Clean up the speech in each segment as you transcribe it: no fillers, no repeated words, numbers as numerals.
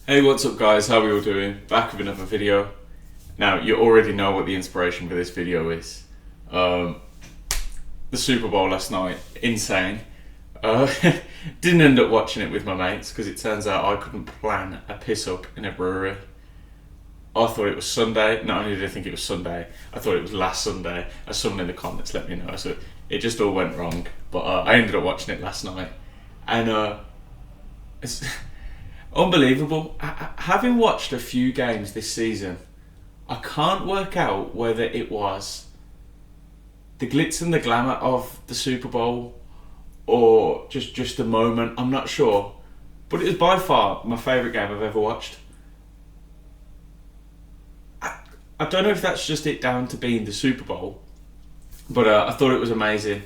Hey, what's up guys, how are we all doing? Back with another video. Now, you already know what the inspiration for this video is. The Super Bowl last night, insane. Didn't end up watching it with my mates because it turns out I couldn't plan a piss up in a brewery. I thought it was Sunday. Not only did I think it was Sunday, I thought it was last Sunday, as someone in the comments let me know. So it just all went wrong. But I ended up watching it last night. And it's unbelievable. Having watched a few games this season, I can't work out whether it was the glitz and the glamour of the Super Bowl or just the moment. I'm not sure. But it was by far my favourite game I've ever watched. I don't know if that's just it down to being the Super Bowl, but I thought it was amazing.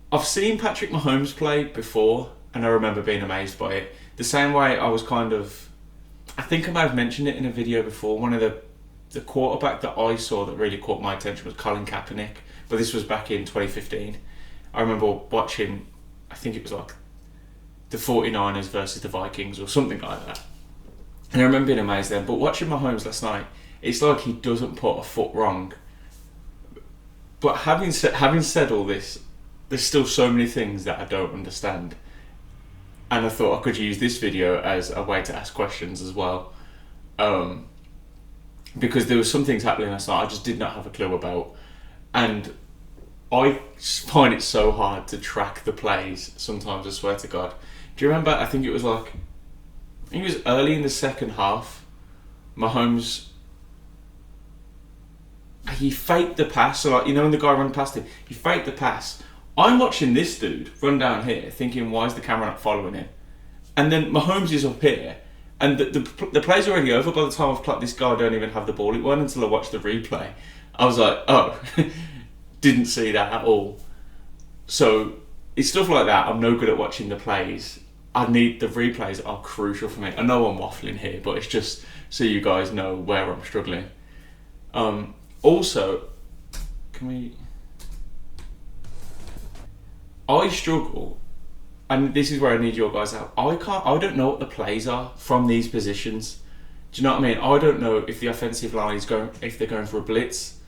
I've seen Patrick Mahomes play before, and I remember being amazed by it. The same way I was I think I might have mentioned it in a video before, one of the quarterback that I saw that really caught my attention was Colin Kaepernick, but this was back in 2015. I remember watching, I think it was like the 49ers versus the Vikings or something like that. And I remember being amazed then, but watching Mahomes last night, it's like he doesn't put a foot wrong. But having said all this, there's still so many things that I don't understand. And I thought I could use this video as a way to ask questions as well. Because there were some things happening last night I just did not have a clue about. And I find it so hard to track the plays sometimes, I swear to God. Do you remember, I think it was early in the second half, Mahomes, he faked the pass. So when the guy ran past him, he faked the pass. I'm watching this dude run down here thinking, why is the camera not following him? And then Mahomes is up here and the play's already over by the time I've clocked this guy don't even have the ball. It wasn't until I watched the replay. I was like, oh, didn't see that at all. So it's stuff like that. I'm no good at watching the plays. The replays are crucial for me. I know I'm waffling here, but it's just so you guys know where I'm struggling. Also, I struggle, and this is where I need your guys' help. I don't know what the plays are from these positions. Do you know what I mean? I don't know if the offensive line if they're going for a blitz.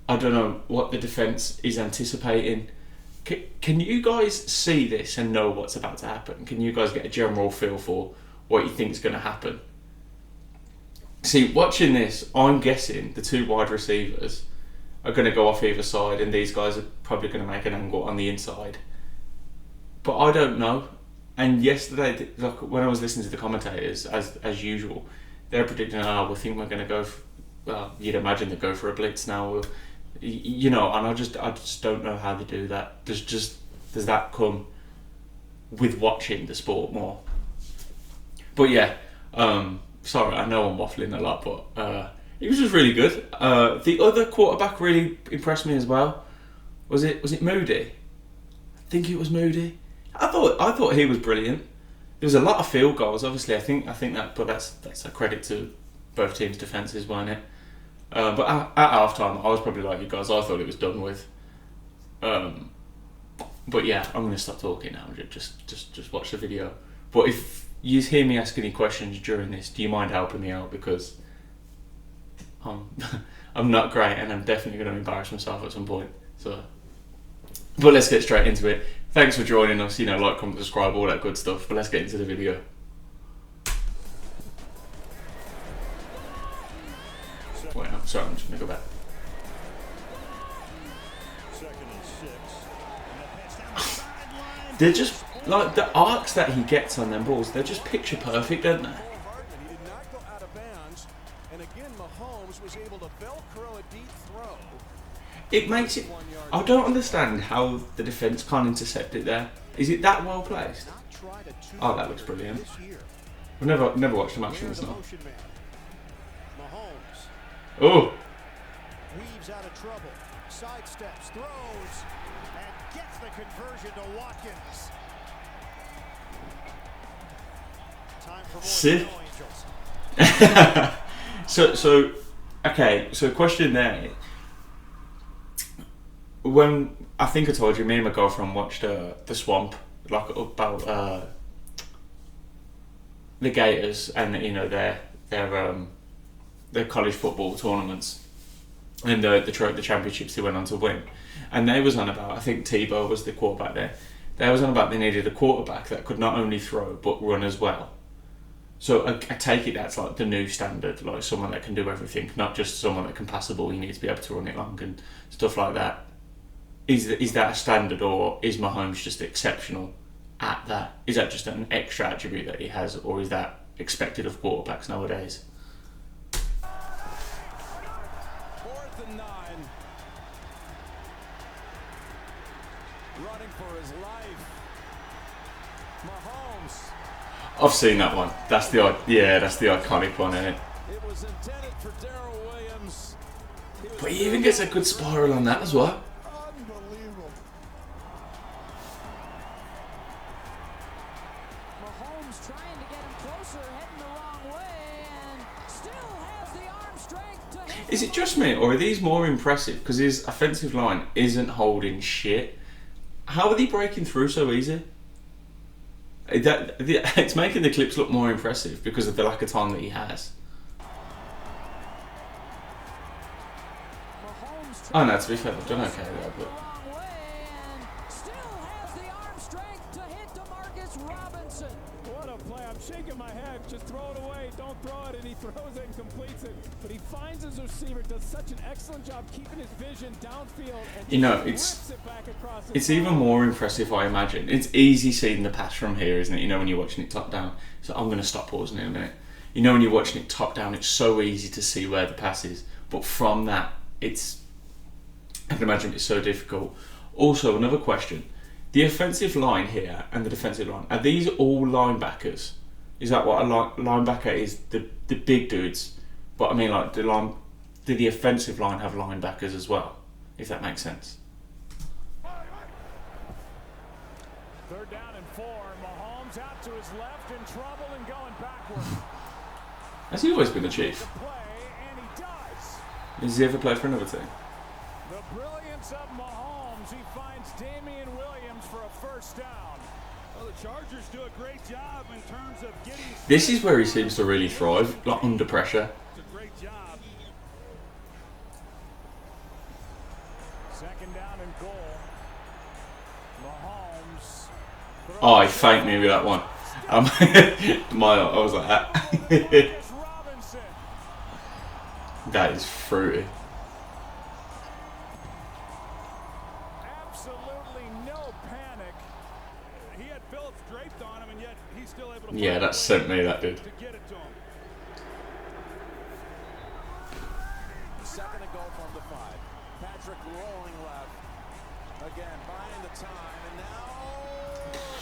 I don't know what the defense is anticipating. Can you guys see this and know what's about to happen? Can you guys get a general feel for what you think is going to happen? See, watching this, I'm guessing the two wide receivers are going to go off either side, and these guys are probably going to make an angle on the inside. But I don't know. And yesterday, when I was listening to the commentators, as usual, they're predicting, we think we're going to go. Well, you'd imagine they go for a blitz now. And I just don't know how they do that. Does that come with watching the sport more? But yeah, sorry, I know I'm waffling a lot, but it was just really good. The other quarterback really impressed me as well. Was it Moody? I think it was Moody. I thought he was brilliant. There was a lot of field goals, obviously. I think that, but that's a credit to both teams' defenses, wasn't it? But at halftime, I was probably like you guys. I thought it was done with. But yeah, I'm going to stop talking now. Just watch the video. But if you hear me ask any questions during this, do you mind helping me out, because I'm not great and I'm definitely going to embarrass myself at some point. So, but let's get straight into it. Thanks for joining us. Like, comment, subscribe, all that good stuff. But let's get into the video. Wait, I'm sorry, I'm just going to go back. They're just, like, the arcs that he gets on them balls, they're just picture perfect, aren't they? It makes it... I don't understand how the defence can't intercept it there. Is it that well placed? Oh, that looks brilliant. I've never watched a match from this now. Oh! Weaves out of trouble, sidesteps, throws, and gets the conversion to Watkins. Time for more okay, so question there. When I think I told you, me and my girlfriend watched The Swamp, like about the Gators and their college football tournaments and the championships they went on to win, and they was on about, I think Tebow was the quarterback there. They was on about they needed a quarterback that could not only throw but run as well. So I take it that's like the new standard, like someone that can do everything, not just someone that can pass the ball. You need to be able to run it long and stuff like that. Is that a standard, or is Mahomes just exceptional at that? Is that just an extra attribute that he has, or is that expected of quarterbacks nowadays? 4th and 9. Running for his life. Mahomes. I've seen that one. That's the iconic one, isn't it? It was intended for Darrell Williams. But he even gets a good spiral on that as well. Unbelievable. Mahomes trying to get him closer, heading the wrong way, and still has the arm strength to hit. Is it just me, or are these more impressive? Because his offensive line isn't holding shit. How are they breaking through so easy? It's making the clips look more impressive because of the lack of time that he has. Oh no, to be fair, they've done okay there, but... What a play. I'm shaking my head. Just throw it away. Don't throw it. And he throws it and completes it. But he finds his receiver, does such an excellent job keeping his vision downfield. And it's even more impressive, I imagine. It's easy seeing the pass from here, isn't it? When you're watching it top down. So I'm going to stop pausing in a minute. When you're watching it top down, it's so easy to see where the pass is. But from that, I can imagine it's so difficult. Also, another question. The offensive line here and the defensive line, are these all linebackers? Is that what a linebacker is? The big dudes? But I mean, like, did the offensive line have linebackers as well? If that makes sense. 3rd down and 4. Mahomes out to his left, in trouble and going backward. Has he always been the chief? And he does. Has he ever played for another team? The brilliance of Mahomes. He finds Damian Williams for a 1st down. Well, the Chargers do a great job in terms of getting... This is where he seems to really thrive, like under pressure. It's a great job. 2nd down and goal. Mahomes. Oh, he faked me with that one. I was like that. That is fruity. Absolutely no panic. He had Phillips draped on him, and yet he's still able to... Yeah, that sent me, that did. To get it to him. 2nd and goal from the 5. Patrick rolling left. Again, buying the time, and now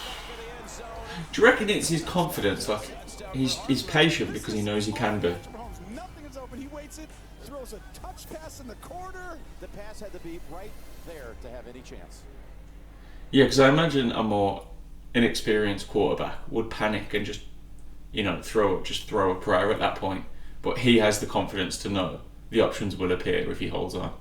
back in the end zone. Do you reckon it's his confidence? Like, he's patient because he knows he can be. Nothing is open. He waits it, throws a touch pass in the corner. The pass had to be right there to have any chance. Yeah, because I imagine a more inexperienced quarterback would panic and just, throw a prayer at that point. But he has the confidence to know the options will appear if he holds on.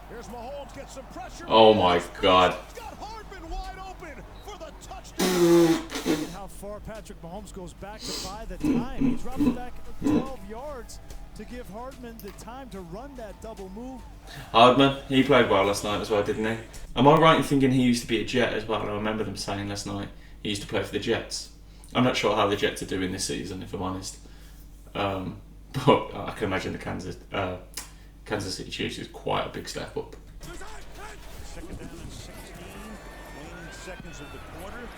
Here's Mahomes, gets some pressure. Oh my God. He's got Hardman wide open for the touchdown. How far Patrick Mahomes goes back to buy the time. He dropped it back 12 yards to give Hardman the time to run that double move. Hardman, he played well last night as well, didn't he? Am I right in thinking he used to be a Jet as well? I remember them saying last night he used to play for the Jets. I'm not sure how the Jets are doing this season, if I'm honest. But I can imagine the Kansas City Chiefs is quite a big step up. 2nd down and 16. Waning seconds of the quarter.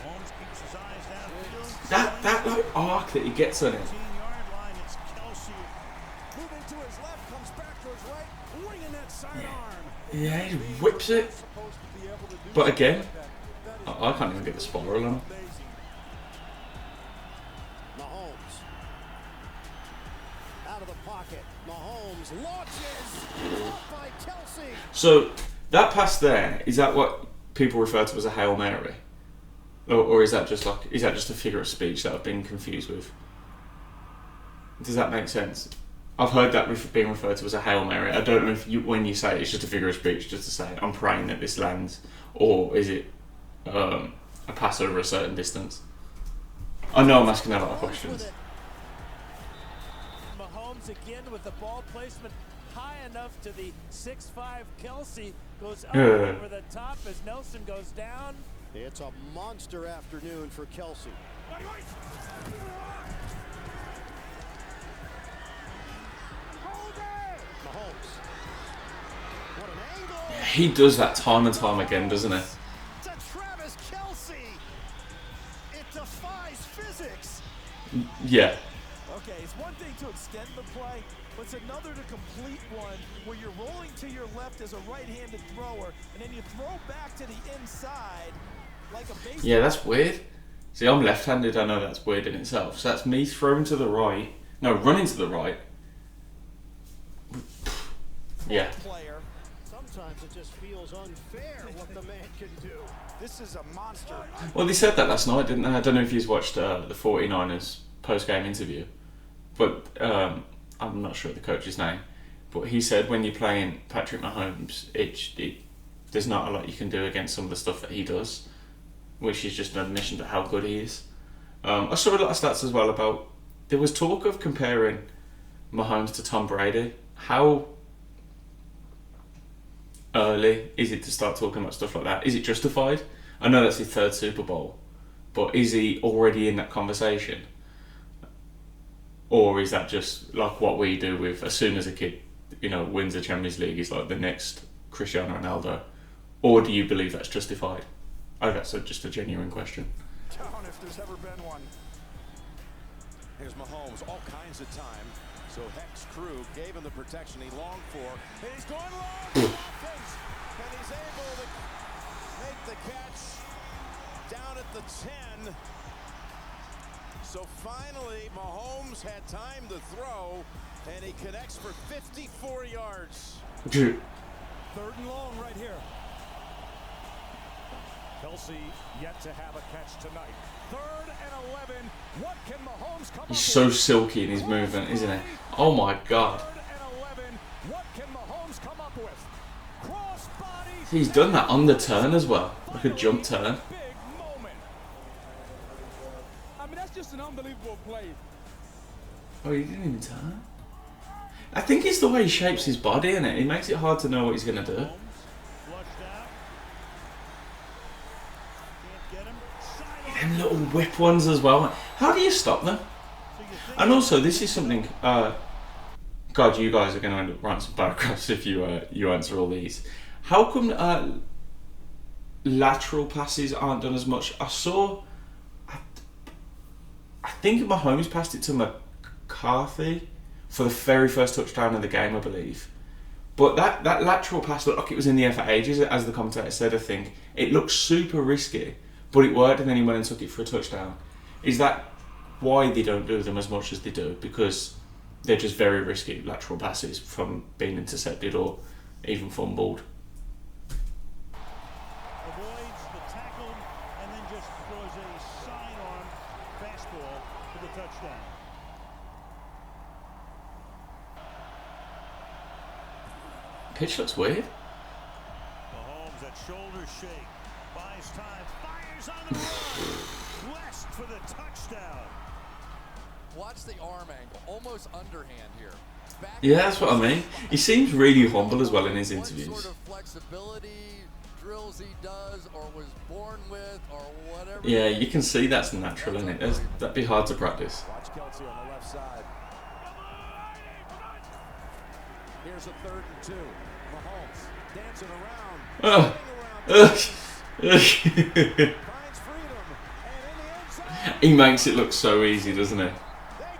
Mahomes keeps his eyes downfield. That like arc that he gets on it. 15-yard line. It's Kelsey. Moving to his left, comes back to his right, winging that sidearm. Yeah, he whips it. But again, I can't even get the spiral on him. Mahomes out of the pocket. Mahomes launches. Caught by Kelsey. So that pass there, is that what people refer to as a Hail Mary? Or is that just a figure of speech that I've been confused with? Does that make sense? I've heard that being referred to as a Hail Mary. I don't know if when you say it, it's just a figure of speech, just to say I'm praying that this lands, or is it a pass over a certain distance. I know I'm asking a lot of questions. Mahomes again with the ball placement high enough to the 6'5" Kelsey. Goes up over the top as Nelson goes down. It's a monster afternoon for Kelsey. Mahomes. What an angle. He does that time and time again, doesn't he? To Travis Kelsey. It defies physics. Yeah. Okay, it's one thing to extend the play, but it's another to complete one where you're rolling to your left as a right-handed thrower, and then you throw back to the inside like a baseball. Yeah, that's weird. See, I'm left-handed. I know that's weird in itself. So that's me throwing to the right. No, running to the right. Yeah. Player. Sometimes it just feels unfair what the man can do. This is a monster. Well, they said that last night, didn't they? I don't know if you've watched the 49ers post-game interview, but I'm not sure the coach's name. But he said when you're playing Patrick Mahomes, there's not a lot you can do against some of the stuff that he does, which is just an admission to how good he is. I saw a lot of stats as well about, there was talk of comparing Mahomes to Tom Brady. How early is it to start talking about stuff like that? Is it justified? I know that's his third Super Bowl, but is he already in that conversation? Or is that just like what we do with, as soon as a kid, wins the Champions League, he's like the next Cristiano Ronaldo? Or do you believe that's justified? Oh, that's just a genuine question. Down if there's ever been one. Here's Mahomes, all kinds of time. So Heck's crew gave him the protection he longed for. And he's going long to offense. And he's able to make the catch down at the 10. So finally, Mahomes had time to throw, and he connects for 54 yards. Third and long right here. Kelsey yet to have a catch tonight. 3rd and 11. What can Mahomes come He's up so with? silky in his movement, isn't he? Oh my God. 3rd and 11. What can Mahomes come up with? Cross body. He's done that on the turn as well, like a jump turn. Big moment. I mean, that's just an unbelievable play. Oh, he didn't even turn? I think it's the way he shapes his body, isn't it? It makes it hard to know what he's going to do. Them little whip ones as well. How do you stop them? And also, this is something. God, you guys are going to end up writing some paragraphs if you answer all these. How come lateral passes aren't done as much? I saw. I think Mahomes passed it to McCarthy for the very first touchdown of the game, I believe. But that lateral pass looked like it was in the air for ages, as the commentator said. I think it looked super risky. But it worked, and then he went and took it for a touchdown. Is that why they don't do them as much as they do? Because they're just very risky lateral passes from being intercepted or even fumbled. Avoids the tackle and then just throws a sidearm fastball for the touchdown. Pitch looks weird. Mahomes at shoulder shake. Buys time. Fires on the run. West for the touchdown. Watch the arm angle, almost underhand here. Back Yeah, that's what I mean. He seems really humble as well in his interviews. What sort of flexibility, drills he does, or was born with, or whatever. Yeah, you can see that's natural, isn't it? That'd be hard to practice. Watch Kelsey on the left side. Here's a 3rd and 2. Mahomes dancing around. Finds freedom, and in the end zone, He makes it look so easy, doesn't he? They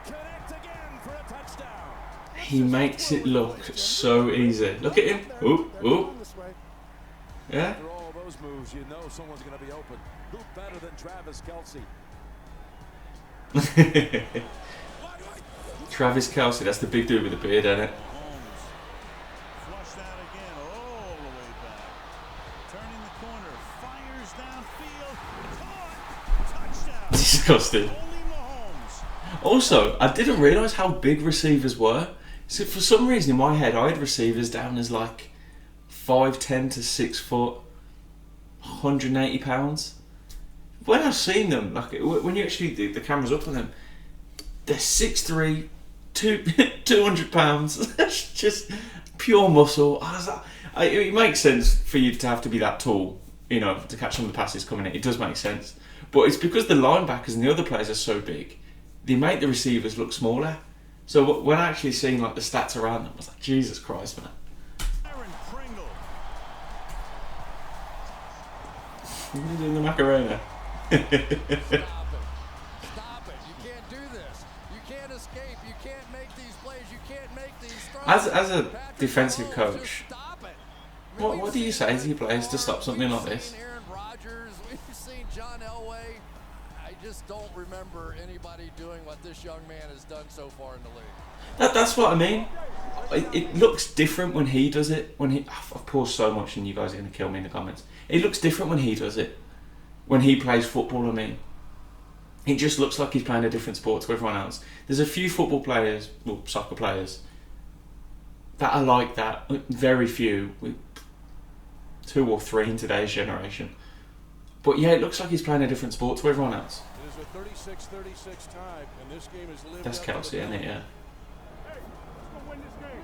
connect again for a touchdown. He makes it look so easy. Look at him. Oop, oop. Yeah? After all those moves, you know someone's going to be open. Who better than Travis Kelsey? Travis Kelsey, that's the big dude with the beard, isn't it? Flushed out again all the way back. Turning the corner. Fires downfield. Caught. Touchdown. Disgusting. Only Mahomes. Also, I didn't realise how big receivers were. So for some reason in my head, I had receivers down as like 5'10" to 6 foot £180. When I've seen them, like when you actually the camera's up on them, they're 6'3", 200 pounds. That's just pure muscle. It makes sense for you to have to be that tall, you know, to catch some of the passes coming in. It does make sense, but it's because the linebackers and the other players are so big, they make the receivers look smaller. So when I actually seen like the stats around them, I was like, Jesus Christ, man. What are you doing the Macarena? Stop it. Stop it. You can't do this. You can't escape. You can't make these plays. You can't make these throws. As a defensive coach, what do you say to your players to stop something like this? We've seen Aaron Rodgers. We've seen John Elway. I just don't remember anybody doing what this young man has done so far in the league. That's what I mean. It looks different when he does it. I've paused so much, and you guys are going to kill me in the comments. It looks different when he does it. When he plays football, I mean, it just looks like he's playing a different sport to everyone else. There's a few football players, well, soccer players, that are like that. Very few, 2 or 3 in today's generation. But yeah, it looks like he's playing a different sport to everyone else. It is a 36-36 tie, and this game is lived. That's Kelsey, isn't it? Yeah. Hey, let's go win this game.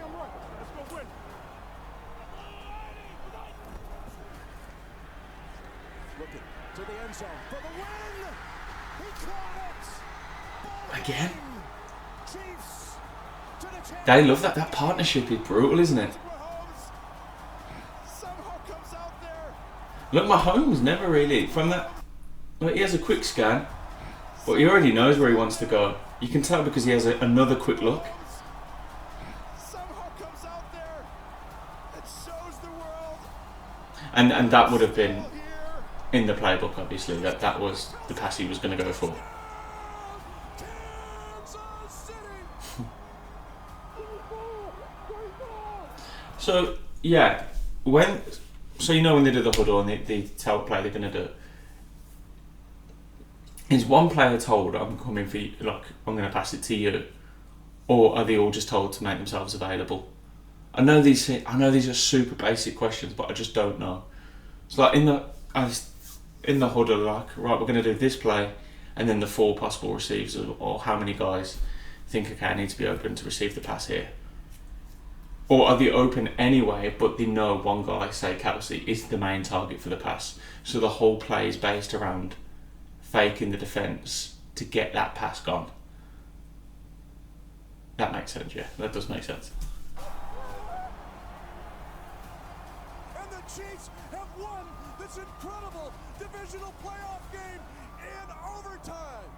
Let's go win. Looking to the end zone for the win. He caught it. Again? Chiefs to the champions. They love that. That partnership is brutal, isn't it? Mahomes somehow comes out there. Look, Mahomes never really from that. Like, he has a quick scan, but he already knows where he wants to go. You can tell because he has another quick look. Somehow comes out there and shows the world. And that would have been in the playbook, obviously. That was the pass he was going to go for. So yeah, so you know when they do the huddle and they tell the player they're going to do it. Is one player told, I'm coming for you, like I'm going to pass it to you, or are they all just told to make themselves available? I know these are super basic questions, but I just don't know. So like in the huddle, like, right, we're going to do this play, and then the 4 possible receivers, or how many guys think, okay, I need to be open to receive the pass here. Or are they open anyway, but they know one guy, say Kelsey, is the main target for the pass. So the whole play is based around faking the defence to get that pass gone. That makes sense, yeah. That does make sense. And the Chiefs have won this incredible divisional playoff game in overtime.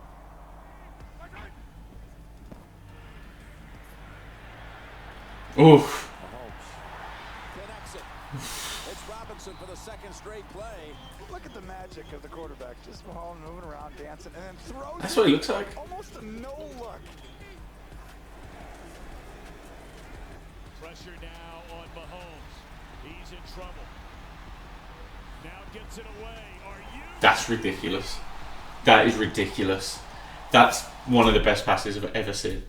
Oof. Mahomes connects it. It's Robinson for the second straight play. Look at the magic of the quarterback. Just Mahomes moving around, dancing, and then throws. That's what he looks like. Almost a no look. Pressure now on Mahomes. He's in trouble. Now gets it away. Are you? That's ridiculous. That is ridiculous. That's one of the best passes I've ever seen.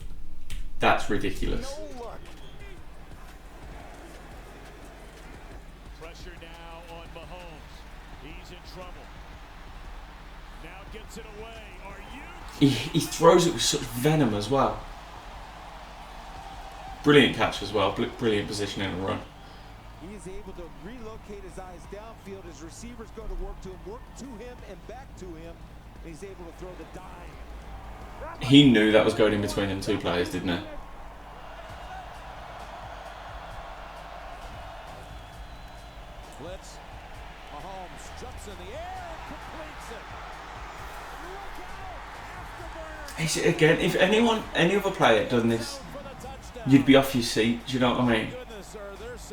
That's ridiculous. No look. Pressure now on Mahomes. He's in trouble. Now gets it away. Are you? He throws it with such venom as well. Brilliant catch as well. Brilliant positioning and run. He's able to relocate his eyes downfield. His receivers go to work to him and back to him. And he's able to throw the dime. He knew that was going in between them 2 players, didn't he? Blitz. Mahomes jumps in the air and completes it. Look out! It's, again, if any other player had done this, you'd be off your seat. Do you know what I mean?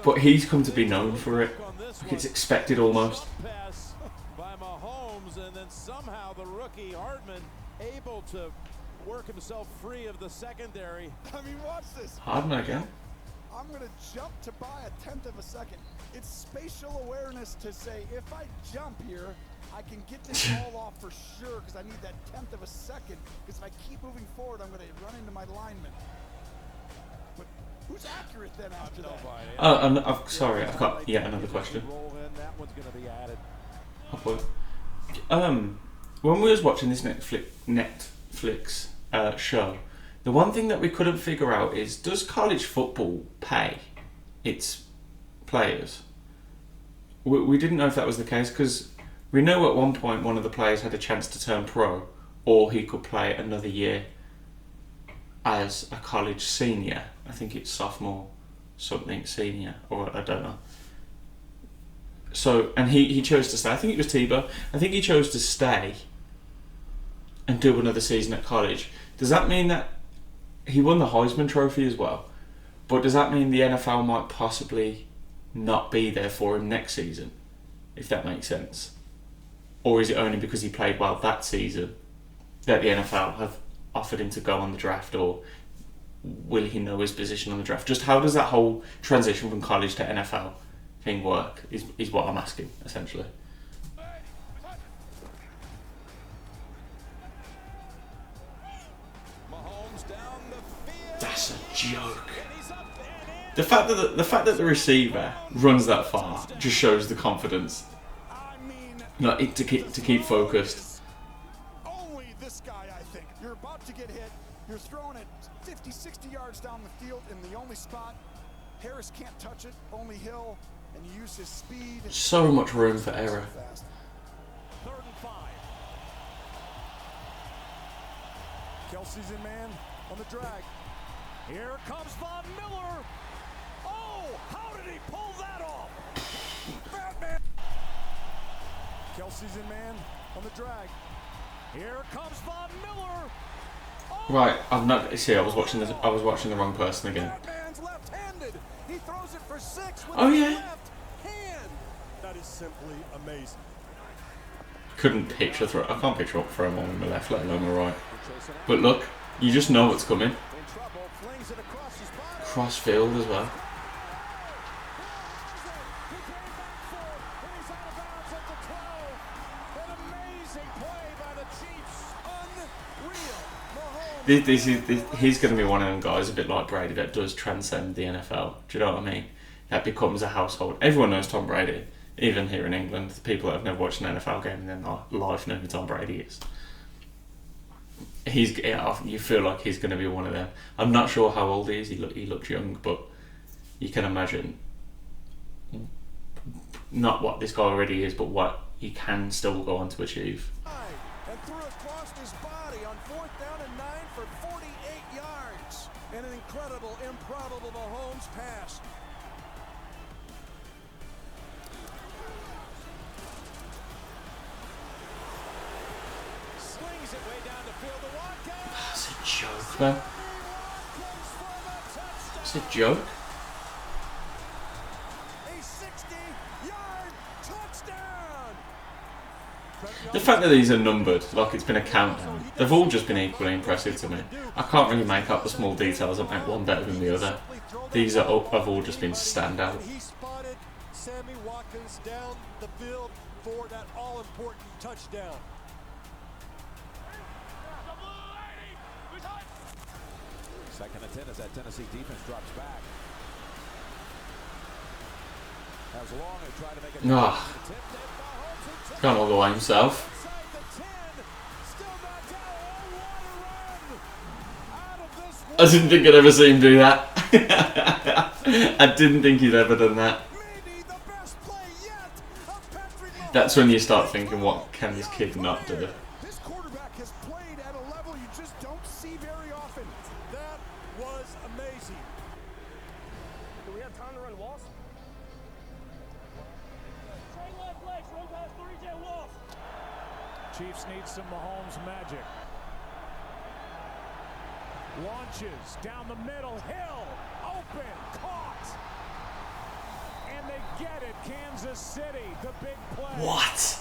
But he's come to be known for it. Like it's expected almost. Pass by Mahomes, and then somehow the rookie Hartman able to work himself free of the secondary. I mean, watch this. Hardman again. I'm going to jump to buy a 1/10 of a second. It's spatial awareness to say, if I jump here, I can get this ball off for sure because I need that 1/10 of a second. Because if I keep moving forward, I'm going to run into my lineman. But who's accurate then after that? Oh, sorry, I've got yet another question. Roll in, that one's going to be added. When we was watching this Netflix show, the one thing that we couldn't figure out is, does college football pay its players? We didn't know if that was the case, because we know at one point one of the players had a chance to turn pro, or he could play another year as a college senior. I think it's sophomore something senior, or I don't know. So, and he chose to stay. I think it was Tebow. I think he chose to stay and do another season at college. Does that mean that he won the Heisman Trophy as well? But does that mean the NFL might possibly not be there for him next season, if that makes sense? Or is it only because he played well that season that the NFL have offered him to go on the draft, or will he know his position on the draft? Just how does that whole transition from college to NFL thing work is what I'm asking, essentially. Mahomes down the field. That's a joke. The fact that the receiver runs that far just shows the confidence. Like, to keep focused. Only this guy, I think. You're about to get hit. You're throwing it 50, 60 yards down the field in the only spot. Harris can't touch it, only Hill, and you use his speed. So much room for error. 3rd and 5. Kelsey's in man on the drag. Here comes Von Miller. Oh, how did he pull that off? Batman. Kelsey's in man on the drag. Here comes Von Miller. Right, I've not. See, I was watching the wrong person again. Batman's left-handed. He throws it for 6 with Oh, his yeah. left hand. That is simply amazing. Couldn't picture throw. I can't picture up throwing one with my left, let alone my right. But look, you just know what's coming. In trouble, flings it across his body. Cross field as well. He's going to be one of them guys, a bit like Brady, that does transcend the NFL. Do you know what I mean? That becomes a household. Everyone knows Tom Brady, even here in England. The people that have never watched an NFL game in their life know who Tom Brady is. You feel like he's going to be one of them. I'm not sure how old he is. He looks young, but you can imagine not what this guy already is, but what he can still go on to achieve. And threw across his body on 4th down and 9 for 48 yards. And an incredible, improbable Mahomes pass. Slings it way down the field to Watkins. That's a joke, man. It's a joke. A 60-yard touchdown. The fact that these are numbered, like it's been a countdown, they've all just been equally impressive to me. I can't really make up the small details that make one better than the other. These have all just been standout. He spotted Sammy Watkins down the field for that all-important touchdown. Second and 10 as that Tennessee defense drops back. As long as try to make it. Can't all go by himself. I didn't think I'd ever see him do that. I didn't think he'd ever done that. That's when you start thinking, what can this kid not do? This quarterback has played at a level you just don't see very often. That was amazing. Do we have time to run walls? Straight left legs, run past 3J Wolf. Chiefs need some Mahomes magic. Launches down the middle, Hill, open, caught. And they get it, Kansas City, the big play. What?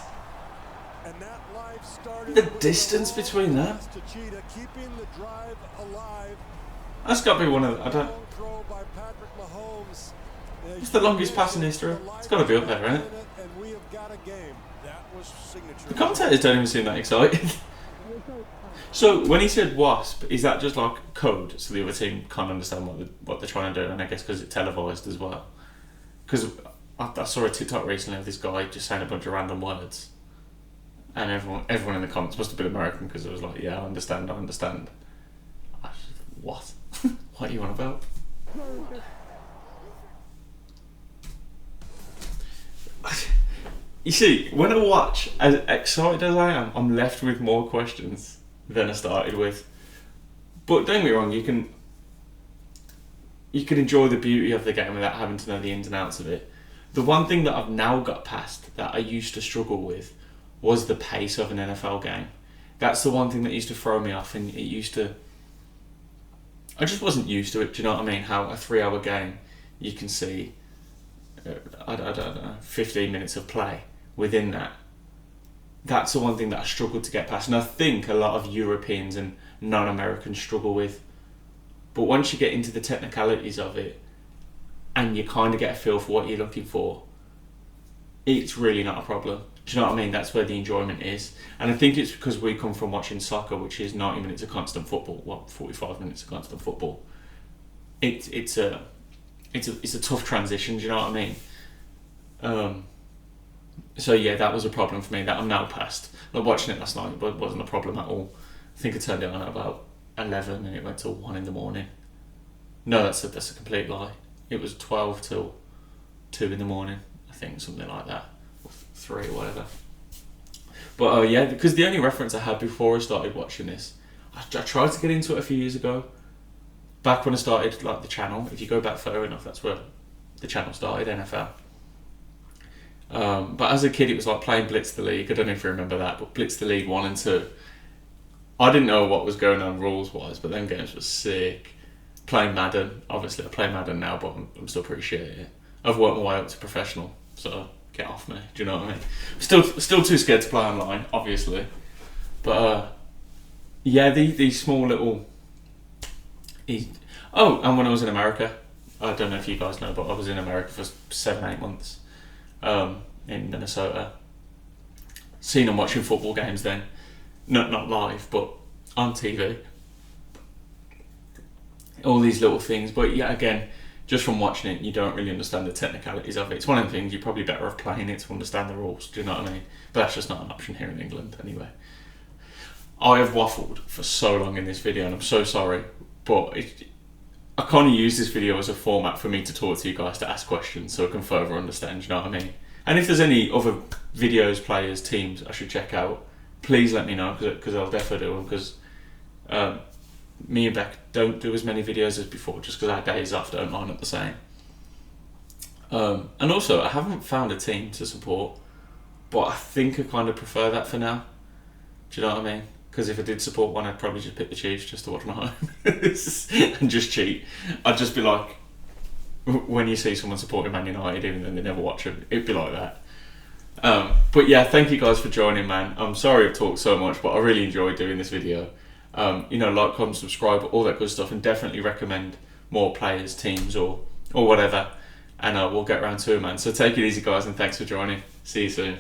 And that life started The distance between that? to Cheetah, keeping the drive alive. That's got to be one of the, I don't. Long throw by Patrick Mahomes. It's the longest pass in history. It's got to be up there, isn't it? And we have got a game. That was signature. The commentators don't even seem that excited. So when he said wasp, is that just like code so the other team can't understand what they're trying to do? And I guess because it's televised as well. Because I saw a TikTok recently of this guy just saying a bunch of random words And everyone in the comments must have been American because it was like, yeah, I understand. I was just, what? What are you on about? You see, when I watch, as excited as I am, I'm left with more questions than I started with. But don't get me wrong, you can enjoy the beauty of the game without having to know the ins and outs of it. The one thing that I've now got past that I used to struggle with was the pace of an NFL game. That's the one thing that used to throw me off, and I just wasn't used to it. Do you know what I mean? How a 3-hour game, you can see, I don't know, 15 minutes of play within that. That's the one thing that I struggled to get past, and I think a lot of Europeans and non-Americans struggle with. But once you get into the technicalities of it, and you kind of get a feel for what you're looking for, it's really not a problem. Do you know what I mean? That's where the enjoyment is. And I think it's because we come from watching soccer, which is 90 minutes of constant football, 45 minutes of constant football. It's a tough transition, do you know what I mean? So yeah, that was a problem for me that I'm now past. Like watching it last night wasn't a problem at all. I think I turned it on at about 11 and it went till 1 in the morning. No, that's a complete lie. It was 12 till 2 in the morning, I think, something like that. Or 3 or whatever. But yeah, because the only reference I had before I started watching this, I tried to get into it a few years ago. Back when I started like the channel, if you go back far enough, that's where the channel started, NFL. But as a kid, it was like playing Blitz the League. I don't know if you remember that, but Blitz the League 1 and 2. I didn't know what was going on rules-wise, but them games were sick. Playing Madden, obviously I play Madden now, but I'm still pretty shit at it. I've worked my way up to professional, so get off me. Do you know what I mean? Still too scared to play online, obviously. But yeah, these small little. Oh, and when I was in America, I don't know if you guys know, but I was in America for 7-8 months, in Minnesota. Seen and watching football games then, not live, but on TV. All these little things, but yeah, again, just from watching it, you don't really understand the technicalities of it. It's one of the things you're probably better off playing it to understand the rules. Do you know what I mean? But that's just not an option here in England, anyway. I have waffled for so long in this video, and I'm so sorry, but I kind of use this video as a format for me to talk to you guys, to ask questions, so I can further understand. Do you know what I mean? And if there's any other videos, players, teams I should check out, please let me know, because I'll definitely do them. Because me and Becc don't do as many videos as before, just because our days off don't line up the same. And also, I haven't found a team to support, but I think I kind of prefer that for now. Do you know what I mean? Because if I did support one, I'd probably just pick the Chiefs just to watch my home and just cheat. I'd just be like, when you see someone supporting Man United, even though they never watch them, it'd be like that. But yeah, thank you guys for joining, man. I'm sorry I've talked so much, but I really enjoyed doing this video. Like, comment, subscribe, all that good stuff, and definitely recommend more players, teams, or whatever, and we'll get around to it, man. So take it easy, guys, and thanks for joining. See you soon.